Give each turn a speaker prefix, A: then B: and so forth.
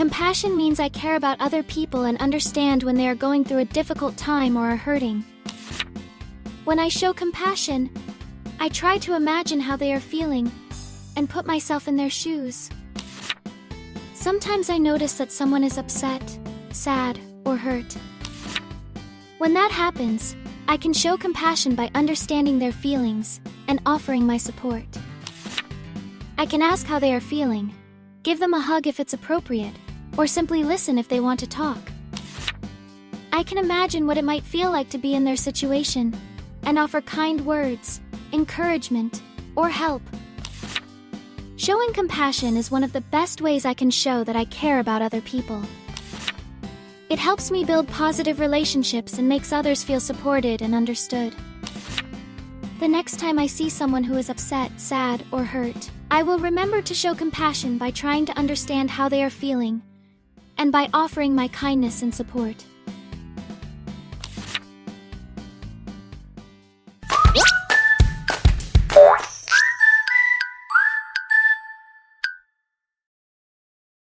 A: Compassion means I care about other people and understand when they are going through a difficult time or are hurting. When I show compassion, I try to imagine how they are feeling and put myself in their shoes. Sometimes I notice that someone is upset, sad, or hurt. When that happens, I can show compassion by understanding their feelings and offering my support. I can ask how they are feeling, give them a hug if it's appropriate, or simply listen if they want to talk. I can imagine what it might feel like to be in their situation and offer kind words, encouragement, or help. Showing compassion is one of the best ways I can show that I care about other people. It helps me build positive relationships and makes others feel supported and understood. The next time I see someone who is upset, sad, or hurt, I will remember to show compassion by trying to understand how they are feeling and by offering my kindness and support.